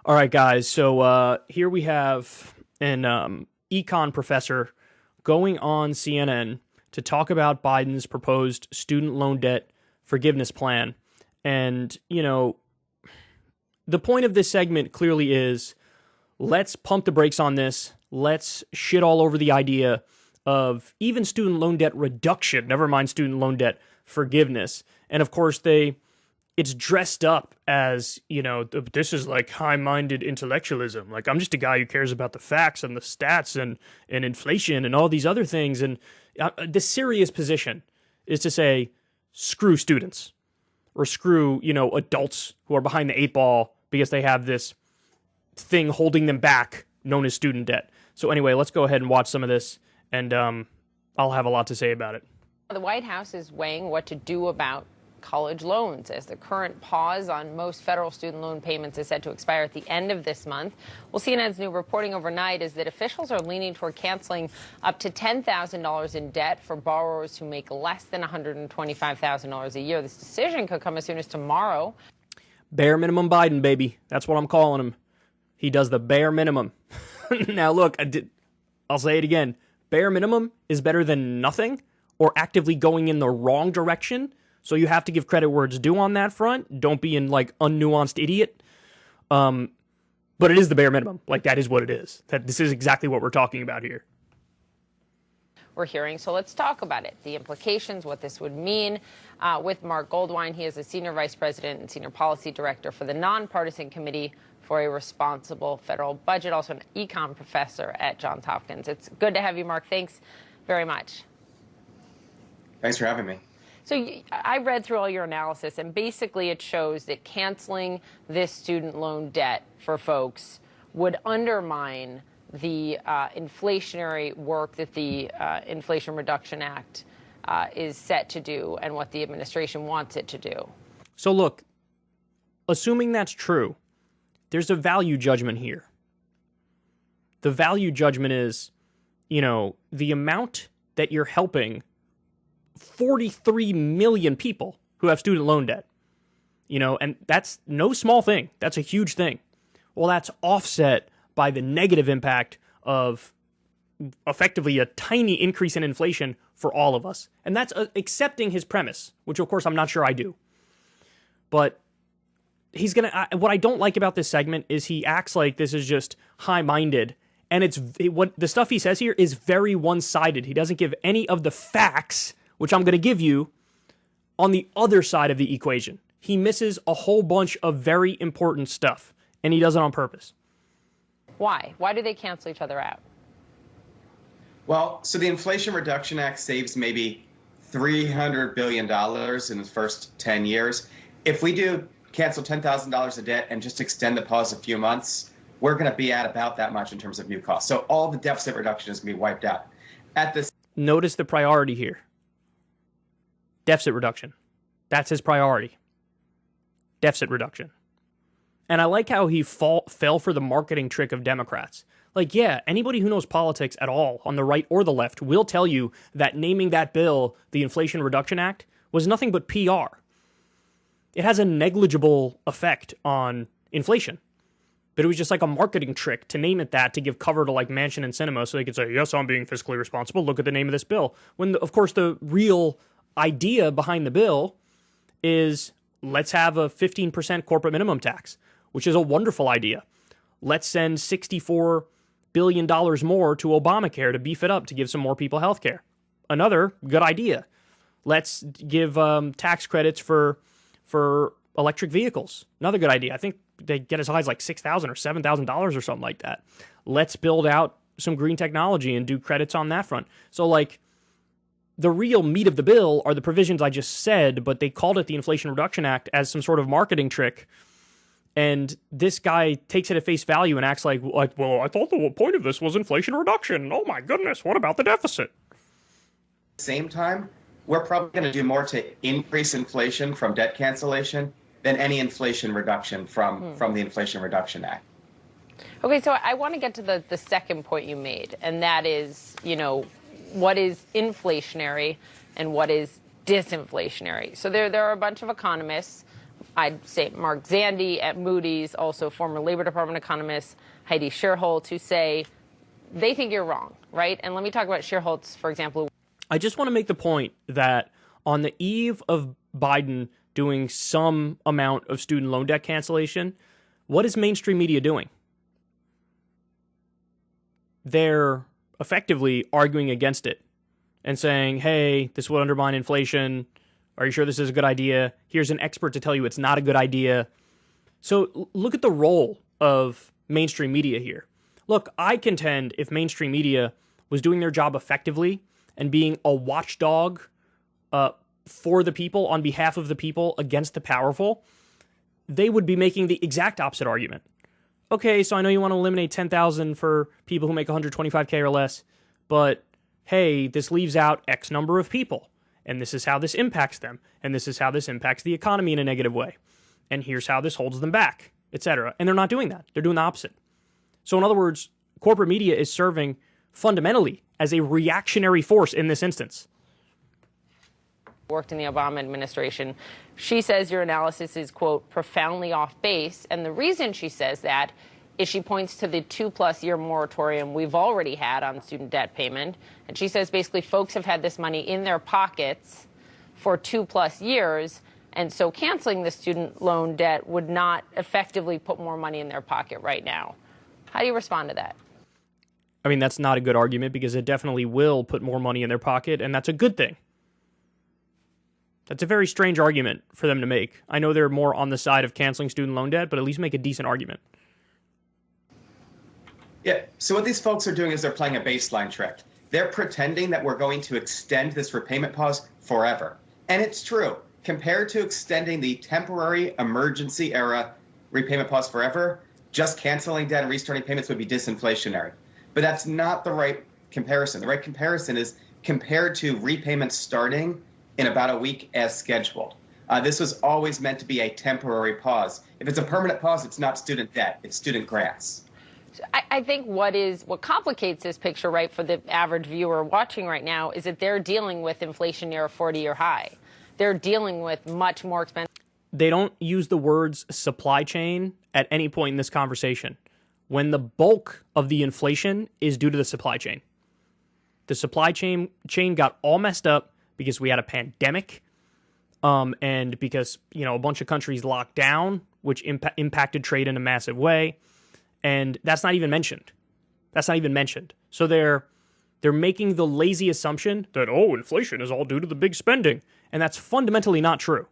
All right, guys. So here we have an econ professor going on CNN to talk about Biden's proposed student loan debt forgiveness plan. And, you know, the point of this segment clearly is let's pump the brakes on this. Let's shit all over the idea of even student loan debt reduction, never mind student loan debt forgiveness. And of course, it's dressed up as, you know, this is like high-minded intellectualism. Like, I'm just a guy who cares about the facts and the stats and inflation and all these other things. And the serious position is to say, screw students or screw, you know, adults who are behind the eight ball because they have this thing holding them back known as student debt. So anyway, let's go ahead and watch some of this, and I'll have a lot to say about it. The White House is weighing what to do about college loans as the current pause on most federal student loan payments is set to expire at the end of this month. Well, CNN's new reporting overnight is that officials are leaning toward canceling up to $10,000 in debt for borrowers who make less than $125,000 a year. This decision could come as soon as tomorrow. Bare minimum Biden, baby. That's what I'm calling him. He does the bare minimum. Now, look, I'll say it again. Bare minimum is better than nothing or actively going in the wrong direction. So you have to give credit where it's due on that front. Don't be an like unnuanced idiot. But it is the bare minimum. Like, that is what it is. This is exactly what we're talking about here. We're hearing. So let's talk about it. The implications, what this would mean with Mark Goldwine. He is a senior vice president and senior policy director for the nonpartisan committee for a responsible federal budget, also an econ professor at Johns Hopkins. It's good to have you, Mark. Thanks very much. Thanks for having me. So I read through all your analysis, and basically it shows that canceling this student loan debt for folks would undermine the inflationary work that the Inflation Reduction Act is set to do and what the administration wants it to do. So look, assuming that's true, there's a value judgment here. The value judgment is, you know, the amount that you're helping 43 million people who have student loan debt, you know, and that's no small thing. That's a huge thing. Well, that's offset by the negative impact of effectively a tiny increase in inflation for all of us. And that's accepting his premise, which of course I'm not sure I do. But he's going to, what I don't like about this segment is he acts like this is just high-minded. And what the stuff he says here is very one-sided. He doesn't give any of the facts, which I'm going to give you, on the other side of the equation. He misses a whole bunch of very important stuff, and he does it on purpose. Why? Why do they cancel each other out? Well, so the Inflation Reduction Act saves maybe $300 billion in the first 10 years. If we do cancel $10,000 of debt and just extend the pause a few months, we're going to be at about that much in terms of new costs. So all the deficit reduction is going to be wiped out. Notice the priority here. Deficit reduction. That's his priority. Deficit reduction. And I like how he fell for the marketing trick of Democrats. Like, yeah, anybody who knows politics at all, on the right or the left, will tell you that naming that bill the Inflation Reduction Act was nothing but PR. It has a negligible effect on inflation. But it was just like a marketing trick to name it that to give cover to like Manchin and Sinema so they could say, yes, I'm being fiscally responsible. Look at the name of this bill. When, of course, the real idea behind the bill is let's have a 15% corporate minimum tax, which is a wonderful idea. Let's send $64 billion more to Obamacare to beef it up, to give some more people health care. Another good idea. Let's give tax credits for electric vehicles. Another good idea. I think they get as high as like $6,000 or $7,000 or something like that. Let's build out some green technology and do credits on that front. So like, the real meat of the bill are the provisions I just said, but they called it the Inflation Reduction Act as some sort of marketing trick. And this guy takes it at face value and acts like, well, I thought the point of this was inflation reduction. Oh my goodness, what about the deficit? Same time, we're probably going to do more to increase inflation from debt cancellation than any inflation reduction from the Inflation Reduction Act. Okay, so I want to get to the second point you made, and that is, you know, what is inflationary and what is disinflationary. So there are a bunch of economists I'd say Mark Zandi at Moody's, also former Labor Department economist Heidi Shierholz, who say they think you're wrong, right? And let me talk about Shierholz, for example. I just want to make the point that on the eve of Biden doing some amount of student loan debt cancellation, what is mainstream media doing? They're effectively arguing against it and saying, hey, this will undermine inflation. Are you sure this is a good idea? Here's an expert to tell you it's not a good idea. So look at the role of mainstream media here. Look, I contend if mainstream media was doing their job effectively and being a watchdog for the people, on behalf of the people, against the powerful, they would be making the exact opposite argument. Okay, so I know you want to eliminate 10,000 for people who make 125K or less, but hey, this leaves out X number of people, and this is how this impacts them, and this is how this impacts the economy in a negative way, and here's how this holds them back, etc. And they're not doing that. They're doing the opposite. So in other words, corporate media is serving fundamentally as a reactionary force in this instance. Worked in the Obama administration. She says your analysis is, quote, profoundly off base. And the reason she says that is she points to the 2+ year moratorium we've already had on student debt payment. And she says basically folks have had this money in their pockets for 2+ years. And so canceling the student loan debt would not effectively put more money in their pocket right now. How do you respond to that? I mean, that's not a good argument because it definitely will put more money in their pocket, and that's a good thing. That's a very strange argument for them to make. I know they're more on the side of canceling student loan debt, but at least make a decent argument. Yeah, so what these folks are doing is they're playing a baseline trick. They're pretending that we're going to extend this repayment pause forever. And it's true. Compared to extending the temporary emergency era repayment pause forever, just canceling debt and restarting payments would be disinflationary. But that's not the right comparison. The right comparison is compared to repayments starting in about a week as scheduled. This was always meant to be a temporary pause. If it's a permanent pause, it's not student debt, it's student grants. I think what complicates this picture, right, for the average viewer watching right now is that they're dealing with inflation near a 40-year high. They're dealing with much more expensive. They don't use the words supply chain at any point in this conversation, when the bulk of the inflation is due to the supply chain. The supply chain got all messed up because we had a pandemic, and because a bunch of countries locked down, which impacted trade in a massive way, and that's not even mentioned. So they're making the lazy assumption that inflation is all due to the big spending, and that's fundamentally not true.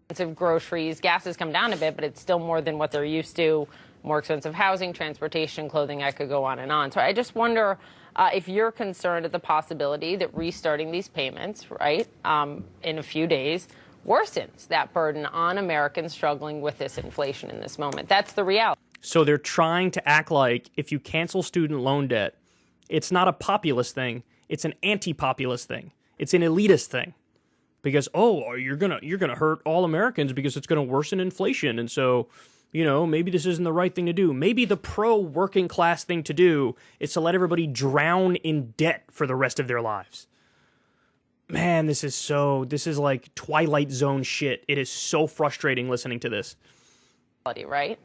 Expensive groceries, gas has come down a bit, but it's still more than what they're used to. More expensive housing, transportation, clothing. I could go on and on. So I just wonder. If you're concerned at the possibility that restarting these payments, right, in a few days, worsens that burden on Americans struggling with this inflation in this moment. That's the reality. So they're trying to act like if you cancel student loan debt, it's not a populist thing, it's an anti-populist thing. It's an elitist thing. Because, you're gonna hurt all Americans because it's gonna worsen inflation, and so maybe this isn't the right thing to do. Maybe the pro-working class thing to do is to let everybody drown in debt for the rest of their lives. Man, this is like Twilight Zone shit. It is so frustrating listening to this. Right?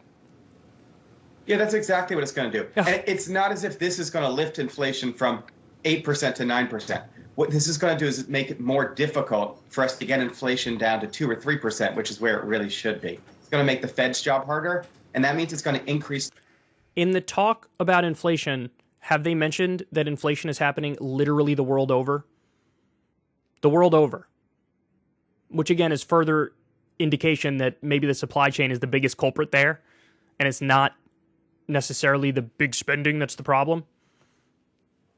Yeah, that's exactly what it's going to do. And it's not as if this is going to lift inflation from 8% to 9%. What this is going to do is make it more difficult for us to get inflation down to 2 or 3%, which is where it really should be. It's going to make the Fed's job harder, and that means it's going to increase. In the talk about inflation, have they mentioned that inflation is happening literally the world over? The world over. Which, again, is further indication that maybe the supply chain is the biggest culprit there, and it's not necessarily the big spending that's the problem.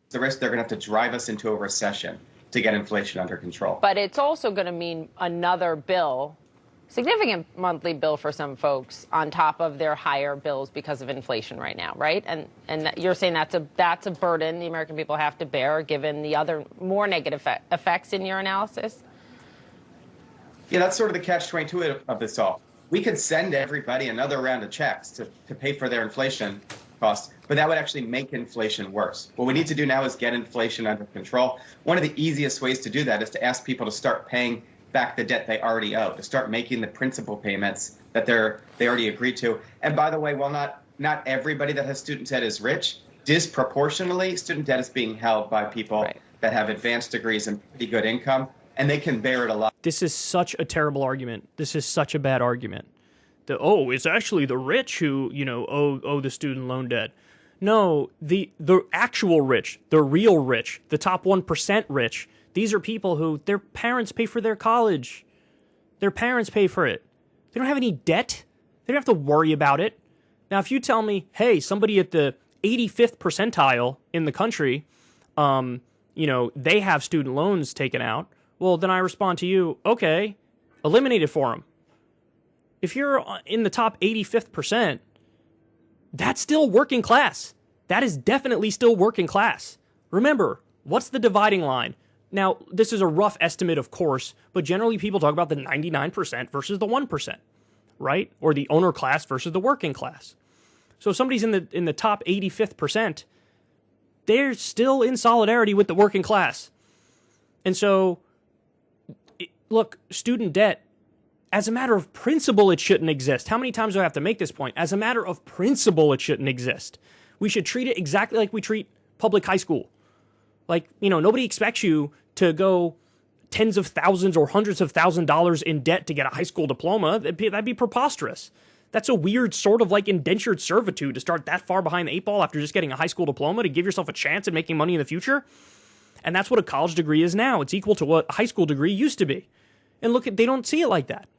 The risk they're going to have to drive us into a recession to get inflation under control. But it's also going to mean another bill, significant monthly bill for some folks on top of their higher bills because of inflation right now, right? And you're saying that's a burden the American people have to bear given the other more negative effects in your analysis? Yeah, that's sort of the catch-22 of this all. We could send everybody another round of checks to pay for their inflation costs, but that would actually make inflation worse. What we need to do now is get inflation under control. One of the easiest ways to do that is to ask people to start paying back the debt they already owe, to start making the principal payments that they already agreed to. And by the way, while not everybody that has student debt is rich, disproportionately, student debt is being held by people that have advanced degrees and pretty good income, and they can bear it a lot. This is such a terrible argument. This is such a bad argument. It's actually the rich who, owe the student loan debt. No, the actual rich, the real rich, the top 1% rich, these are people who their parents pay for their college. Their parents pay for it. They don't have any debt. They don't have to worry about it. Now, if you tell me, hey, somebody at the 85th percentile in the country, they have student loans taken out, well, then I respond to you, okay, eliminate it for them. If you're in the top 85th percent, that's still working class. That is definitely still working class. Remember, what's the dividing line? Now, this is a rough estimate, of course, but generally people talk about the 99% versus the 1%, right? Or the owner class versus the working class. So if somebody's in the top 85th percent, they're still in solidarity with the working class. And so, look, student debt, as a matter of principle, it shouldn't exist. How many times do I have to make this point? As a matter of principle, it shouldn't exist. We should treat it exactly like we treat public high school. Like, nobody expects you to go tens of thousands or hundreds of $1,000s in debt to get a high school diploma. That'd be preposterous. That's a weird sort of like indentured servitude to start that far behind the eight ball after just getting a high school diploma to give yourself a chance at making money in the future. And that's what a college degree is now. It's equal to what a high school degree used to be. And look, they don't see it like that.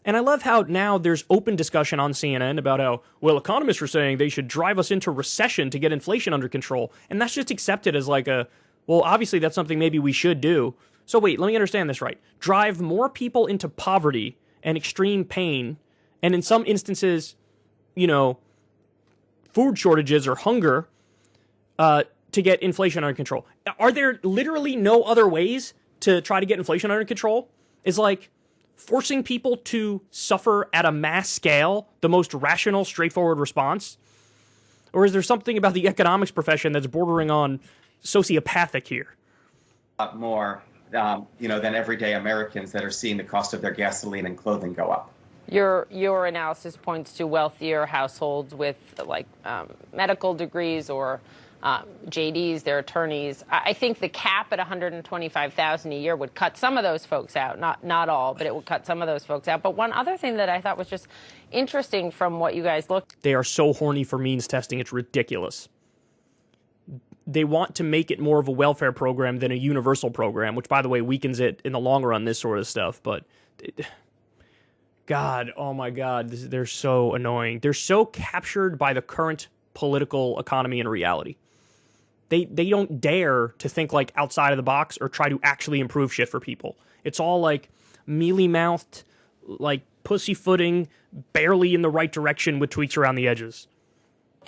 And I love how now there's open discussion on CNN about how, well, economists are saying they should drive us into recession to get inflation under control. And that's just accepted as like well, obviously that's something maybe we should do. So wait, let me understand this right. Drive more people into poverty and extreme pain, and in some instances, food shortages or hunger, to get inflation under control. Are there literally no other ways to try to get inflation under control? Is like forcing people to suffer at a mass scale the most rational, straightforward response? Or is there something about the economics profession that's bordering on sociopathic here? A lot more, than everyday Americans that are seeing the cost of their gasoline and clothing go up. Your analysis points to wealthier households with medical degrees or JDs, their attorneys. I think the cap at $125,000 a year would cut some of those folks out. Not all, but it would cut some of those folks out. But one other thing that I thought was just interesting from what you guys looked. They are so horny for means testing. It's ridiculous. They want to make it more of a welfare program than a universal program, which, by the way, weakens it in the long run, this sort of stuff. But God, oh my God, they're so annoying. They're so captured by the current political economy and reality. They don't dare to think like outside of the box or try to actually improve shit for people. It's all like mealy-mouthed, like pussyfooting, barely in the right direction with tweaks around the edges.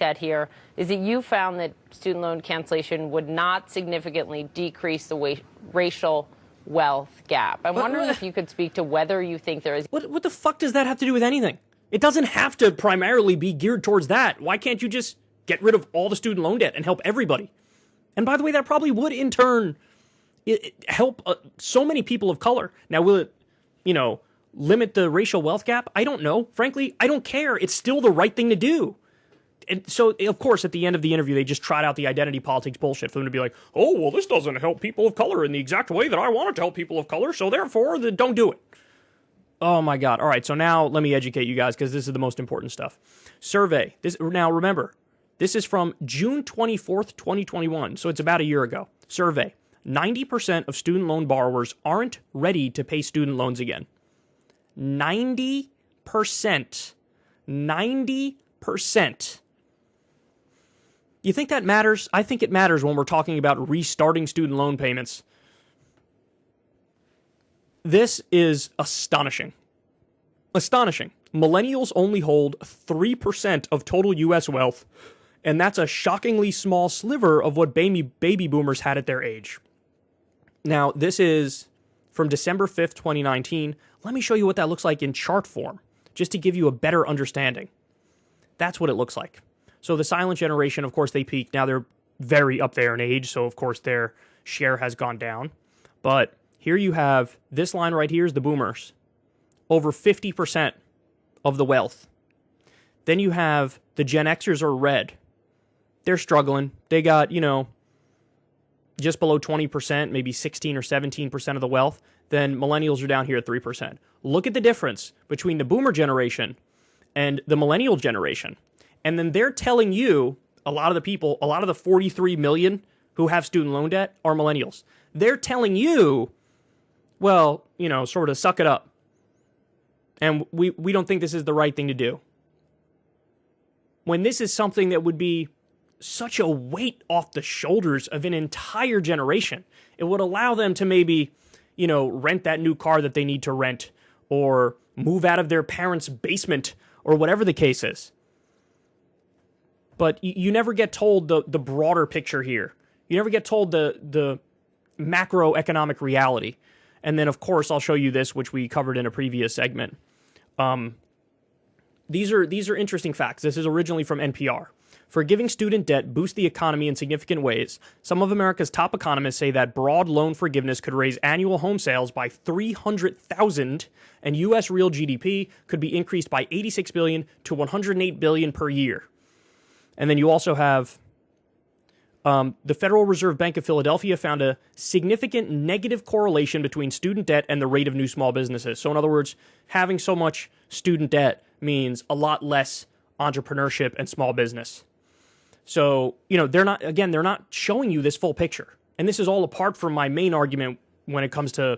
At here is that you found that student loan cancellation would not significantly decrease the racial wealth gap. I'm wondering if you could speak to whether you think there is. What the fuck does that have to do with anything? It doesn't have to primarily be geared towards that. Why can't you just get rid of all the student loan debt and help everybody? And by the way, that probably would in turn help so many people of color. Now, will it, limit the racial wealth gap? I don't know. Frankly, I don't care. It's still the right thing to do. And so, of course, at the end of the interview, they just trot out the identity politics bullshit for them to be like, oh, well, this doesn't help people of color in the exact way that I want it to help people of color, so therefore, don't do it. Oh, my God. All right, so now let me educate you guys, because this is the most important stuff. Survey. Now, remember, this is from June 24th, 2021, so it's about a year ago. Survey. 90% of student loan borrowers aren't ready to pay student loans again. 90%. 90%. You think that matters? I think it matters when we're talking about restarting student loan payments. This is astonishing. Astonishing. Millennials only hold 3% of total U.S. wealth, and that's a shockingly small sliver of what baby boomers had at their age. Now, this is from December 5th, 2019. Let me show you what that looks like in chart form, just to give you a better understanding. That's what it looks like. So the silent generation, of course, they peaked. Now they're very up there in age, so of course their share has gone down. But Here you have, this line right here is the boomers. Over 50% of the wealth. Then you have the Gen Xers are red. They're struggling. They got, just below 20%, maybe 16 or 17% of the wealth. Then millennials are down here at 3%. Look at the difference between the boomer generation and the millennial generation. And then they're telling you, a lot of the 43 million who have student loan debt are millennials. They're telling you, well, sort of suck it up. And we don't think this is the right thing to do. When this is something that would be such a weight off the shoulders of an entire generation. It would allow them to maybe, rent that new car that they need to rent, or move out of their parents' basement, or whatever the case is. But you never get told the broader picture here. You never get told the macroeconomic reality. And then, of course, I'll show you this, which we covered in a previous segment. These are interesting facts. This is originally from NPR. Forgiving student debt boosts the economy in significant ways. Some of America's top economists say that broad loan forgiveness could raise annual home sales by 300,000, and U.S. real GDP could be increased by 86 billion to 108 billion per year. And then you also have the Federal Reserve Bank of Philadelphia found a significant negative correlation between student debt and the rate of new small businesses. So in other words, having so much student debt means a lot less entrepreneurship and small business. So, they're not showing you this full picture. And this is all apart from my main argument when it comes to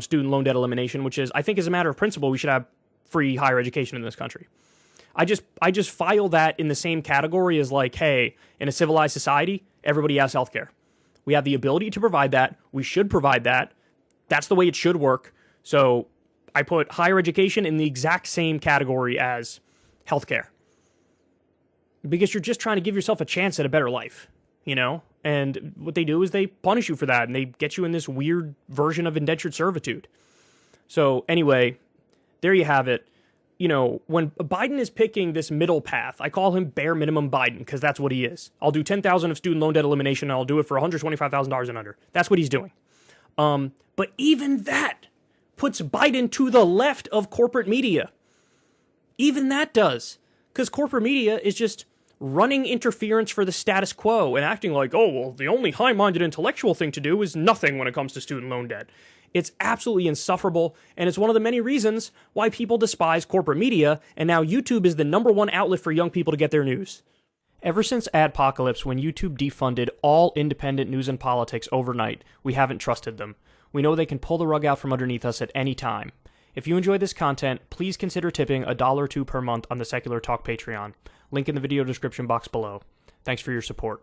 student loan debt elimination, which is, I think as a matter of principle, we should have free higher education in this country. I just file that in the same category as like, hey, in a civilized society, everybody has healthcare. We have the ability to provide that. We should provide that. That's the way it should work. So I put higher education in the exact same category as healthcare. Because you're just trying to give yourself a chance at a better life, And what they do is they punish you for that, and they get you in this weird version of indentured servitude. So anyway, there you have it. When Biden is picking this middle path, I call him bare minimum Biden, because that's what he is. I'll do 10,000 of student loan debt elimination, and I'll do it for $125,000 and under. That's what he's doing. But even that puts Biden to the left of corporate media. Even that does. Because corporate media is just running interference for the status quo and acting like, oh, well, the only high-minded intellectual thing to do is nothing when it comes to student loan debt. It's absolutely insufferable, and it's one of the many reasons why people despise corporate media, and now YouTube is the #1 outlet for young people to get their news. Ever since Adpocalypse, when YouTube defunded all independent news and politics overnight, we haven't trusted them. We know they can pull the rug out from underneath us at any time. If you enjoy this content, please consider tipping $1 or $2 per month on the Secular Talk Patreon. Link in the video description box below. Thanks for your support.